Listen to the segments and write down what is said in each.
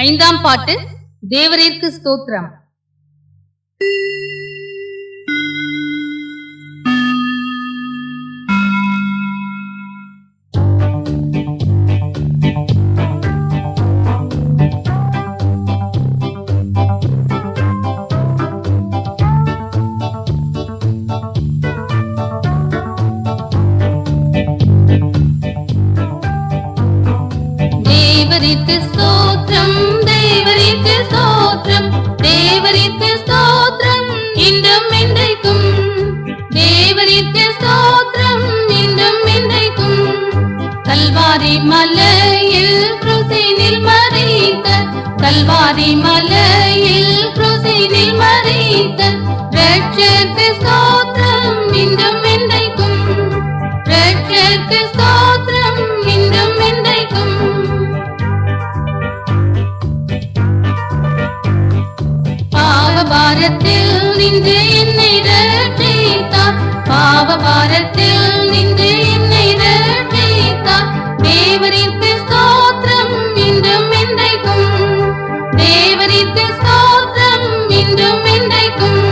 ஐந்தாம் பாட்டு தேவரீர்க்கு ஸ்தோத்திரம். தேவரீர்க்கு ஸ்தோத்திரம், தேவரீர்க்கு ஸ்தோத்திரம், தேவரீர்க்கு ஸ்தோத்திரம் இன்றும் என்றைக்கும். தேவரீர்க்கு ஸ்தோத்திரம் இன்றும் என்றைக்கும். கல்வாரி மலையில் கிருசினில் மரித்த, கல்வாரி மலையில் கிருசினில் மரித்த இரட்சகருக்கு ஸ்தோத்திரம் இன்றும் என்றைக்கும். இரட்சகருக்கு ஸ்தோத்திரம் இன்றும் என்றைக்கும். பாவபாரத்தில் நின்று என்னை ரட்சித்தார், பாவபாரத்தில் நின்று என்னை ரட்சித்தார். தேவரீர்க்கு ஸ்தோத்திரம் இன்றும் என்றைக்கும். தேவரீர்க்கு ஸ்தோத்திரம் இன்றும் என்றைக்கும்.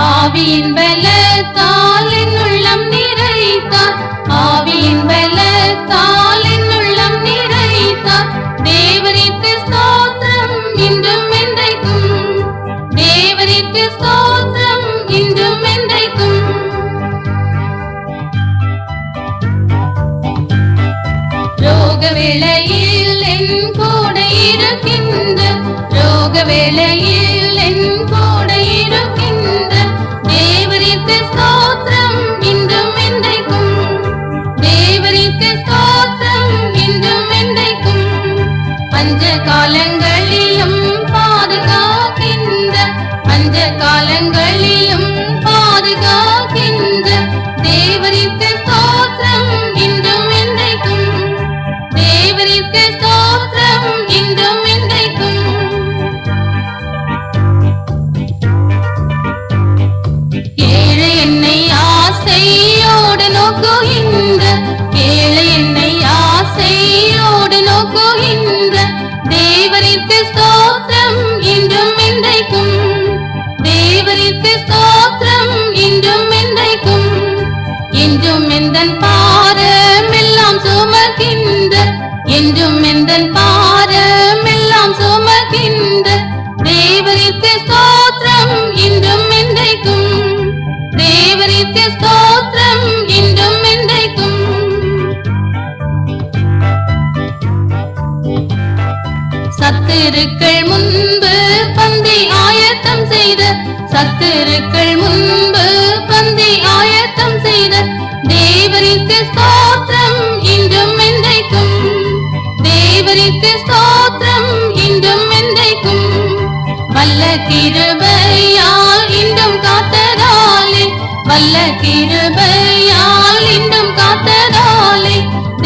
ஆவியின் பலத்தால் என் உள்ளம் நிறைத்தார், ஆவியின் பலத்தால் என் உள்ளம் நிறைத்தார். தேவரீர்க்கு ஸ்தோத்திரம் இன்றும் என்றைக்கும். தேவரீர்க்கு ஸ்தோத்திரம் இன்றும் என்றைக்கும். ரோக வேளையில் என் கூட இருக்கின்ற, ரோக வேளையில் என் கூட இருக்கின்ற தேவரீர்க்கு ஸ்தோத்திரம் இன்றும் என்றைக்கும். தேவரீர்க்கு ஸ்தோத்திரம் இன்றும் என்றைக்கும். பஞ்ச காலங்களிலும் பாதுகாக்கின்ற, பஞ்ச காலங்களிலும் பாதுகாக்கின்ற தேவரீர்க்கு ஸ்தோத்திரம் இன்றும் என்றைக்கும். தேவரீர்க்கு ஸ்தோத்திரம் இன்றும் என்றைக்கும். ஏழை என்னை ஆசையோடு நோக்குகின்ற, ஏழை என்னை ஆசையோடு நோக்குகின்ற தேவரீர்க்கு ஸ்தோத்திரம் இன்றும் என்றைக்கும். தேவரீர்க்கு ஸ்தோத்திரம் இன்றும் என்றைக்கும். என்றும் எந்தன் பாரமெல்லாம் சுமக்கின்ற, என்றும் எந்தன் பாரமெல்லாம் சுமக்கின்ற தேவரீர்க்கு ஸ்தோத்திரம் இன்றும் என்றைக்கும். தேவரீர்க்கு ஸ்தோத்திரம் இன்றும் என்றைக்கும். சத்துருக்கள் முன்பு பந்தி ஆயத்தம் செய்த, சத்துருக்கள் முன்பு பந்தி ஆயத்தம் செய்த தேவரீர்க்கு ஸ்தோத்திரம் இன்றும் என்றைக்கும். தேவரீர்க்கு ஸ்தோத்திரம் இன்றும் என்றைக்கும். வல்ல கிருபையால் இன்றும் காத்ததாலே, வல்ல கிருபையால் இன்றும் காத்ததாலே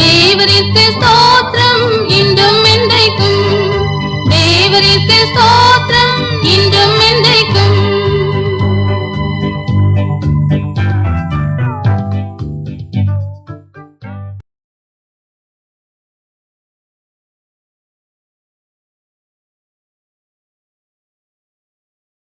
தேவரீர்க்கு ஸ்தோத்திரம் இன்றும் என்றைக்கும். தேவரீர்க்கு ஸ்தோத்திரம்